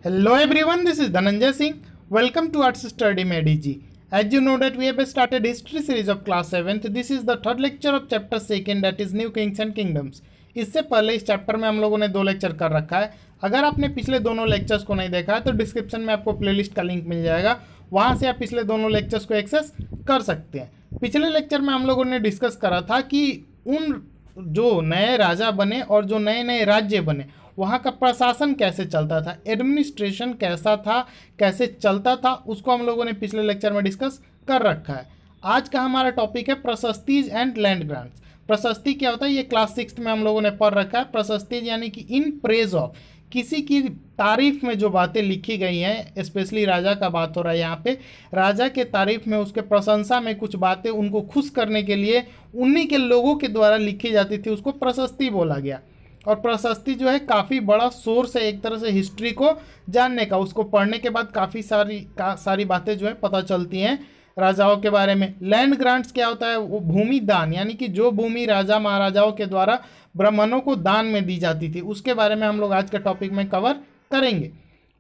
Hello everyone, this is Dhananjay Singh. Welcome to Arts Study MEDG. As you know that we have started history series of class 7th. This is the third lecture of chapter 2nd, that is New Kings and Kingdoms. इससे पहले इस chapter में हम लोगों ने 2 lecture कर रखा है। अगर आपने पिछले दोनों लेक्चर्स को नहीं देखा है तो डिस्क्रिप्शन में आपको प्लेलिस्ट का लिंक मिल जाएगा, वहाँ से आप पिछले दोनों लेक्चर्स को एक्सेस कर सकते हैं। पिछले लेक्चर में हम लोगों ने डिस्कस करा था कि उन जो नए राजा बने और जो नए नए राज्य बने वहाँ का प्रशासन कैसे चलता था, एडमिनिस्ट्रेशन कैसा था, कैसे चलता था, उसको हम लोगों ने पिछले लेक्चर में डिस्कस कर रखा है। आज का हमारा टॉपिक है प्रशस्तीज एंड लैंड ग्रांट्स। प्रशस्ति क्या होता है ये क्लास 6 में हम लोगों ने पढ़ रखा है। प्रशस्तीज यानी कि इन प्रेज ऑफ, किसी की तारीफ में जो बातें लिखी गई हैं, स्पेशली राजा का बात हो रहा है यहाँ पे, राजा के तारीफ में, उसके प्रशंसा में कुछ बातें उनको खुश करने के लिए उन्हीं के लोगों के द्वारा लिखी जाती थी, उसको प्रशस्ति बोला गया। और प्रशस्ति जो है काफ़ी बड़ा सोर्स है एक तरह से हिस्ट्री को जानने का। उसको पढ़ने के बाद काफ़ी सारी बातें जो है पता चलती हैं राजाओं के बारे में। लैंड ग्रांट्स क्या होता है, वो भूमि दान, यानी कि जो भूमि राजा महाराजाओं के द्वारा ब्राह्मणों को दान में दी जाती थी, उसके बारे में हम लोग आज के टॉपिक में कवर करेंगे।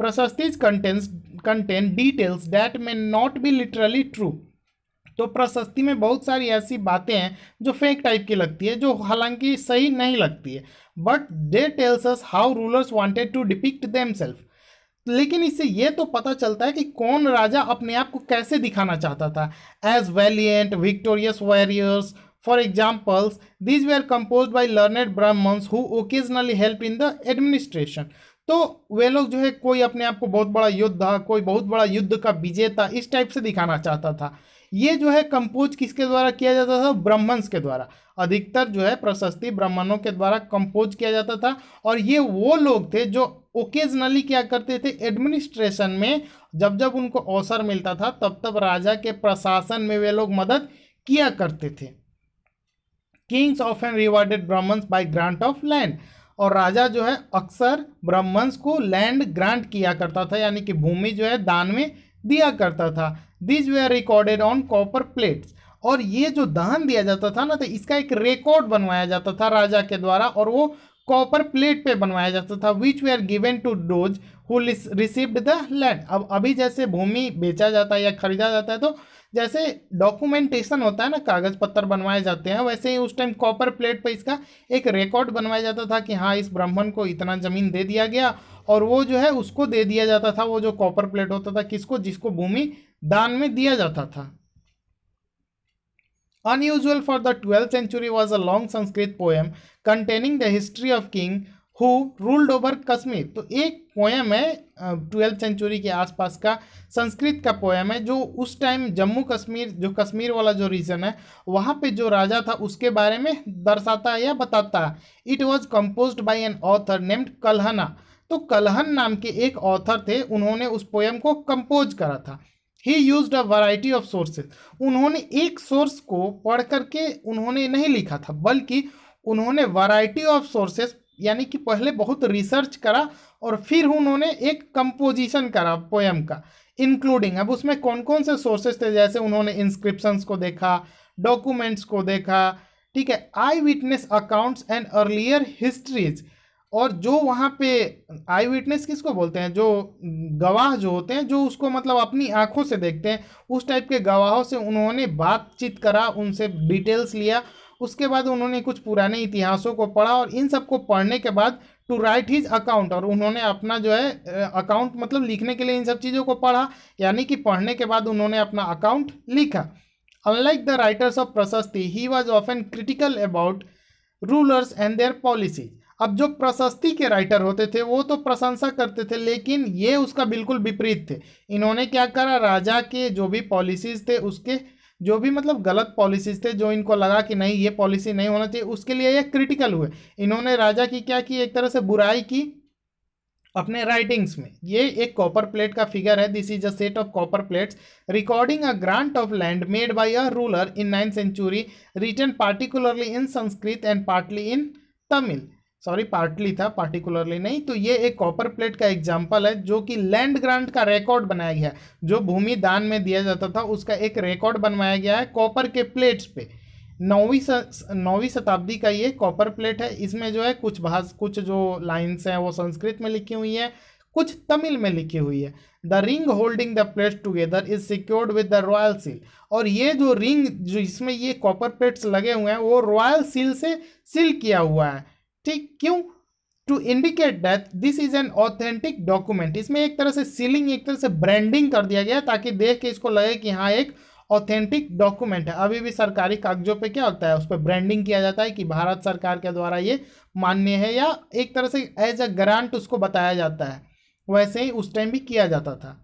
Prashastis contain details that may not be literally true. तो प्रशस्ति में बहुत सारी ऐसी बातें हैं जो फेक टाइप की लगती है, जो हालांकि सही नहीं लगती है, but they tells us how rulers wanted to depict themselves. लेकिन इससे ये तो पता चलता है कि कौन राजा अपने आप को कैसे दिखाना चाहता था। As valiant victorious warriors, for examples, these were composed by learned Brahmins who occasionally help in the administration. तो वे लोग जो है कोई अपने आप को बहुत बड़ा योद्धा, कोई बहुत बड़ा युद्ध का विजेता, इस टाइप से दिखाना चाहता था। ये जो है कंपोज किसके द्वारा किया जाता था, ब्राह्मण्स के द्वारा। अधिकतर जो है प्रशस्ति ब्राह्मणों के द्वारा कंपोज किया जाता था। और ये वो लोग थे जो ओकेजनली क्या करते थे, एडमिनिस्ट्रेशन में जब जब उनको अवसर मिलता था तब तब राजा के प्रशासन में वे लोग मदद किया करते थे। Kings often rewarded Brahmins by grant of land. और राजा जो है अक्सर ब्राह्मण्स को लैंड ग्रांट किया करता था, यानी कि भूमि जो है दान में दिया करता था। This were recorded on copper plates. और ये जो दान दिया जाता था ना, तो इसका एक रिकॉर्ड बनवाया जाता था राजा के द्वारा, और वो कॉपर प्लेट पे बनवाया जाता था। Which were given to those who received the land. अब अभी जैसे भूमि बेचा जाता है या खरीदा जाता है तो जैसे डॉक्यूमेंटेशन होता है ना, कागज पत्तर बनवाए जाते हैं, वैसे ही उस टाइम कॉपर प्लेट पे इसका एक रिकॉर्ड बनवाया जाता था कि हाँ इस ब्राह्मण को इतना ज़मीन दे दिया गया, और वो जो है उसको दे दिया जाता था वो जो कॉपर प्लेट होता था किसको, जिसको भूमि दान में दिया जाता था। Unusual for the 12th century was a long Sanskrit poem containing the history of king who ruled over Kashmir। तो एक पोएम है 12th सेंचुरी के आसपास का संस्कृत का पोएम है, जो उस टाइम जम्मू कश्मीर, जो कश्मीर वाला जो रीजन है वहाँ पे जो राजा था उसके बारे में दर्शाता है या बताता है। It was composed by an author named Kalhana. तो कल्हन नाम के एक ऑथर थे, उन्होंने उस पोएम को कंपोज करा था। ही used a variety of sources. उन्होंने एक सोर्स को पढ़ करके उन्होंने नहीं लिखा था, बल्कि उन्होंने वैरायटी ऑफ सोर्सेज, यानी कि पहले बहुत रिसर्च करा और फिर उन्होंने एक कंपोजिशन करा पोएम का, इंक्लूडिंग, अब उसमें कौन कौन से सोर्सेज थे, जैसे उन्होंने इंस्क्रिप्शंस को देखा, डॉक्यूमेंट्स को देखा, ठीक है, eye witness accounts and earlier histories. और जो वहाँ पे आई विटनेस किसको बोलते हैं, जो गवाह जो होते हैं, जो उसको मतलब अपनी आंखों से देखते हैं, उस टाइप के गवाहों से उन्होंने बातचीत करा, उनसे डिटेल्स लिया। उसके बाद उन्होंने कुछ पुराने इतिहासों को पढ़ा, और इन सब को पढ़ने के बाद टू राइट हिज अकाउंट, और उन्होंने अपना जो है अकाउंट मतलब लिखने के लिए इन सब चीज़ों को पढ़ा, यानी कि पढ़ने के बाद उन्होंने अपना अकाउंट लिखा। अनलाइक द राइटर्स ऑफ प्रशस्ति he was often critical about rulers and there policies. अब जो प्रशस्ति के राइटर होते थे वो तो प्रशंसा करते थे, लेकिन ये उसका बिल्कुल विपरीत थे। इन्होंने क्या करा, राजा के जो भी पॉलिसीज थे, उसके जो भी मतलब गलत पॉलिसीज थे, जो इनको लगा कि नहीं ये पॉलिसी नहीं होना चाहिए, उसके लिए ये क्रिटिकल हुए। इन्होंने राजा की क्या की, एक तरह से बुराई की अपने राइटिंग्स में। ये एक कॉपर प्लेट का फिगर है, this is a set of copper plates recording a grant of land made by a ruler in 9th century, written particularly in Sanskrit and partly in Tamil. Sorry, partly था, particularly नहीं। तो ये एक copper plate का example है जो कि land grant का रिकॉर्ड बनाया गया है, जो भूमि दान में दिया जाता था उसका एक रिकॉर्ड बनवाया गया है कॉपर के प्लेट्स पे। 9वीं शताब्दी का ये कॉपर प्लेट है। इसमें जो है कुछ जो लाइन्स हैं वो संस्कृत में लिखी हुई हैं, कुछ तमिल में लिखी हुई है। The ring holding the plates together is secured with the royal seal. और ये जो रिंग जो इसमें ये कॉपर प्लेट्स लगे हुए हैं वो रॉयल सील से सील किया हुआ है। ठीक, क्यों? To indicate that this is an authentic document. इसमें एक तरह से सीलिंग, एक तरह से ब्रांडिंग कर दिया गया ताकि देख के इसको लगे कि हाँ एक ऑथेंटिक डॉक्यूमेंट है। अभी भी सरकारी कागजों पे क्या होता है, उस पर ब्रांडिंग किया जाता है कि भारत सरकार के द्वारा ये मान्य है, या एक तरह से एज अ ग्रांट उसको बताया जाता है। वैसे ही उस टाइम भी किया जाता था।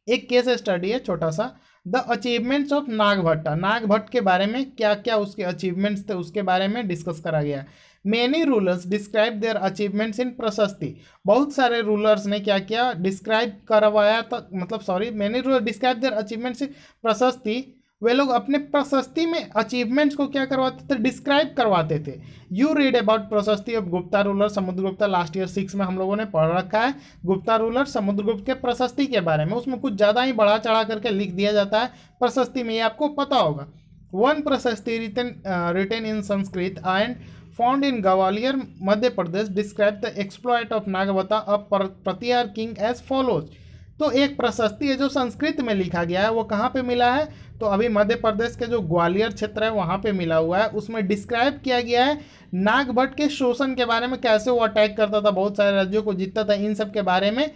एक केस स्टडी है छोटा सा, the achievements of Nagabhata. Nagabhata के बारे में क्या क्या उसके अचीवमेंट्स थे उसके बारे में डिस्कस करा गया है। Many rulers describe their achievements in प्रशस्ति। बहुत सारे रूलर्स ने क्या क्या डिस्क्राइब करवाया था, मतलब sorry, many ruler describe their achievements in प्रशस्ति। वे लोग अपने प्रशस्ति में अचीवमेंट्स को क्या करवाते थे, डिस्क्राइब करवाते थे। यू रीड अबाउट प्रशस्ति of Gupta ruler Samudragupta, last year 6 में हम लोगों ने पढ़ रखा है गुप्ता रूलर समुद्रगुप्त के प्रशस्ति के बारे में। उसमें कुछ ज़्यादा ही बढ़ा चढ़ा करके लिख दिया जाता है प्रशस्ति में, ये आपको पता होगा। One prashasti written in Sanskrit and found in Gwalior Madhya Pradesh describe the exploit of Nagabhata a Pratihara king as follows. तो एक प्रशस्ति है जो संस्कृत में लिखा गया है, वो कहाँ पे मिला है, तो अभी मध्य प्रदेश के जो ग्वालियर क्षेत्र है वहाँ पे मिला हुआ है। उसमें डिस्क्राइब किया गया है नागभट्ट के शोषण के बारे में, कैसे वो अटैक करता था, बहुत सारे राज्यों को जीतता था, इन सब के बारे में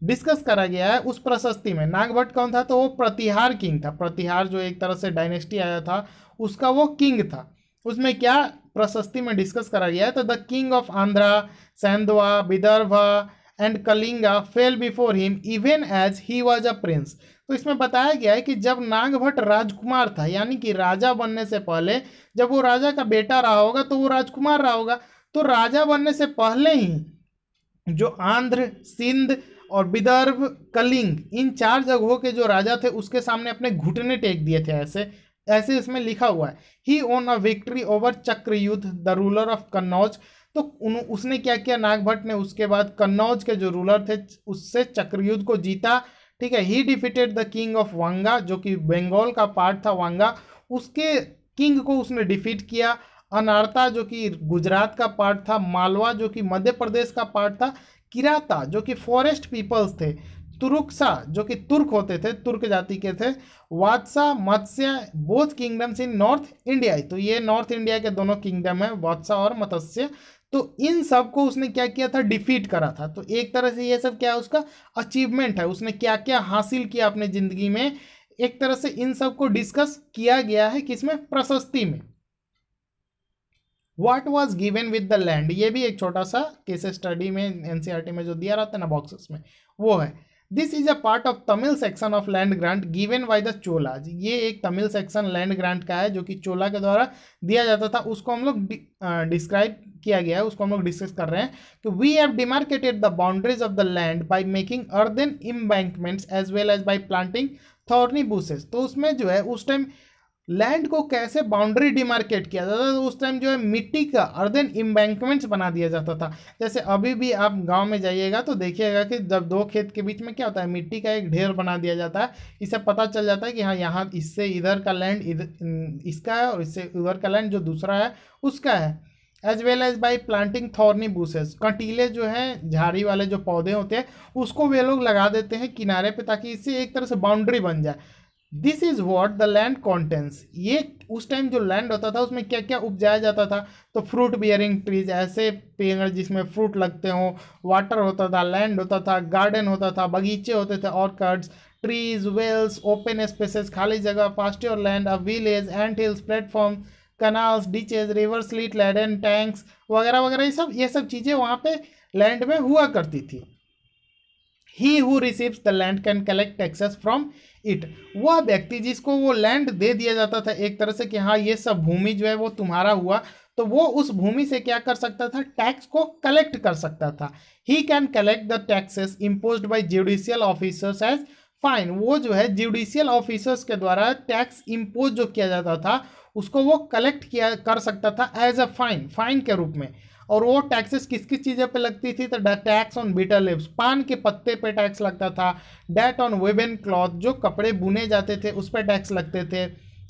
डिस्कस करा गया है उस प्रशस्ति में। नागभट्ट कौन था, तो वो प्रतिहार किंग था। प्रतिहार जो एक तरह से डायनेस्टी आया था उसका वो किंग था। उसमें क्या प्रशस्ति में डिस्कस करा गया है, तो the king of Andhra, Saindhava, Vidarbha and Kalinga fell before him even as he was a prince. तो इसमें बताया गया है कि जब नागभट्ट राजकुमार था, यानी कि राजा बनने से पहले, जब वो राजा का बेटा रहा होगा तो वो राजकुमार रहा होगा, तो राजा बनने से पहले ही जो आंध्र, सिंध और विदर्भ, कलिंग, इन 4 जगहों के जो राजा थे उसके सामने अपने घुटने टेक दिए थे। ऐसे ऐसे इसमें लिखा हुआ है। He won a victory over Chakrayudha the ruler of Kannauj. तो उसने क्या किया, नागभट्ट ने उसके बाद कन्नौज के जो रूलर थे उससे चक्रयुद्ध को जीता। ठीक है, ही defeated the king of Vanga, जो कि बंगाल का पार्ट था वांगा, उसके किंग को उसने डिफीट किया। अनारता जो कि गुजरात का पार्ट था, मालवा जो कि मध्य प्रदेश का पार्ट था, किराता जो कि फॉरेस्ट पीपल्स थे, तुरुक्सा जो कि तुर्क होते थे, तुर्क जाति के थे, वात्सा, मत्स्य, बोथ किंगडम्स इन नॉर्थ इंडिया। तो ये नॉर्थ इंडिया के दोनों किंगडम है, वात्सा और मत्स्य। तो इन सब को उसने क्या किया था, डिफीट करा था। तो एक तरह से ये सब क्या है, उसका अचीवमेंट है, उसने क्या क्या हासिल किया अपने जिंदगी में, एक तरह से इन सब को डिस्कस किया गया है किसमें, प्रशस्ति में। What was given with the land, ये भी एक छोटा सा केस स्टडी में एनसीईआरटी में जो दिया रहता है ना बॉक्सेस में, वो है। This is a part of Tamil section of land grant given by the Cholas. ये एक तमिल सेक्शन लैंड ग्रांट का है जो कि चोला के द्वारा दिया जाता था, उसको हम लोग डिस्क्राइब किया गया है, उसको हम लोग डिस्कस कर रहे हैं कि we have demarcated the boundaries of the land by making earthen embankments as well as by planting thorny bushes. तो उसमें जो है उस टाइम लैंड को कैसे बाउंड्री डिमार्केट किया जाता था, तो उस टाइम जो है मिट्टी का अर्दन एम्बैंकमेंट्स बना दिया जाता था। जैसे अभी भी आप गांव में जाइएगा तो देखिएगा कि जब 2 खेत के बीच में क्या होता है, मिट्टी का एक ढेर बना दिया जाता है। इससे पता चल जाता है कि हाँ यहाँ इससे इधर का लैंड इधर इसका है और इससे उधर का लैंड जो दूसरा है उसका है। As well as by planting thorny bushes, कंटीले जो हैं झाड़ी वाले जो पौधे होते हैं उसको वे लोग लगा देते हैं किनारे पे, ताकि इससे एक तरह से बाउंड्री बन जाए। This is what the land contents. ये उस टाइम जो लैंड होता था उसमें क्या क्या उपजाया जाता था, तो फ्रूट बियरिंग ट्रीज, ऐसे पेड़ जिसमें फ्रूट लगते हों, वाटर होता था, लैंड होता था, गार्डन होता था, बगीचे होते थे, orchards, trees, wells, open spaces, खाली जगह, pasture land, a village, ant hills, platform, canals, ditches, river, sleet, laden, tanks वगैरह वगैरह, ये सब चीज़ें वहाँ पे लैंड में हुआ करती थी। He who receives the land can collect taxes from it. वह व्यक्ति जिसको वो लैंड दे दिया जाता था एक तरह से कि हाँ ये सब भूमि जो है वो तुम्हारा हुआ, तो वो उस भूमि से क्या कर सकता था, टैक्स को कलेक्ट कर सकता था। He can collect the taxes imposed by judicial officers as fine. वो जो है जुडिशियल ऑफिसर्स के द्वारा टैक्स इम्पोज जो किया जाता था उसको वो कलेक्ट किया कर सकता था एज अ फाइन, फाइन के रूप में। और वो टैक्सेस किस किस चीज़ों पे लगती थी, तो टैक्स ऑन बिटर लीव्स, पान के पत्ते पे टैक्स लगता था। डेट ऑन वेबन क्लॉथ, जो कपड़े बुने जाते थे उस पर टैक्स लगते थे।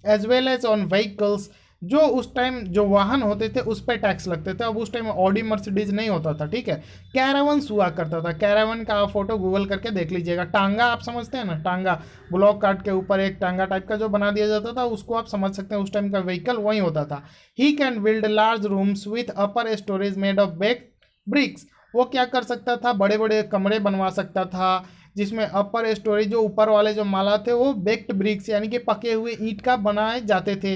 As well as on vehicles, जो उस टाइम जो वाहन होते थे उस पर टैक्स लगते थे। अब उस टाइम ऑडी मर्सिडीज नहीं होता था, ठीक है, कैरावंस हुआ करता था। कैरावन का आप फोटो गूगल करके देख लीजिएगा। टांगा आप समझते हैं ना, टांगा ब्लॉक कार्ट के ऊपर एक टांगा टाइप का जो बना दिया जाता था, उसको आप समझ सकते हैं, उस टाइम का व्हीकल वही होता था। He can build large rooms with upper storage made of bake bricks. वो क्या कर सकता था, बड़े बड़े कमरे बनवा सकता था जिसमें अपर स्टोरेज जो ऊपर वाले जो माला थे वो बेक्ड ब्रिक्स यानी कि पके हुए ईंट का बनाए जाते थे।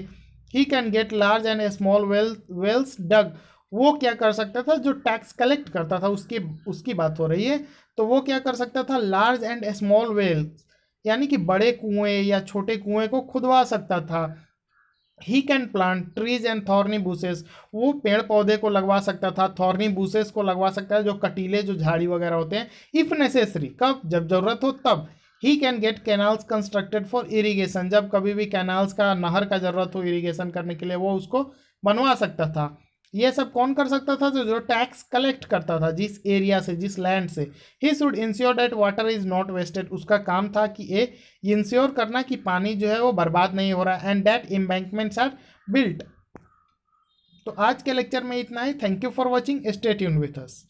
He can get large and small wells dug. वो क्या कर सकता था, जो टैक्स कलेक्ट करता था उसकी उसकी बात हो रही है, तो वो क्या कर सकता था, लार्ज एंड स्मॉल वेल्स यानी कि बड़े कुएं या छोटे कुएं को खुदवा सकता था। He can plant trees and thorny buses. वो पेड़ पौधे को लगवा सकता था, थॉर्नी बुसेस को लगवा सकता है, जो कटीले जो झाड़ी वगैरह होते हैं। इफ नेसेसरी, कब, जब जरूरत हो तब। ही can gate canals constructed for irrigation. जब कभी भी कैनाल्स का, नहर का जरूरत हो इरीगेशन करने के लिए, वो उसको बनवा सकता था। ये सब कौन कर सकता था, तो जो टैक्स कलेक्ट करता था जिस एरिया से, जिस लैंड से। He should ensure that water is not wasted. उसका काम था कि ये इंश्योर करना कि पानी जो है वो बर्बाद नहीं हो रहा, and that embankments are built. तो आज के लेक्चर में इतना ही। Thank you for watching, stay tuned with us.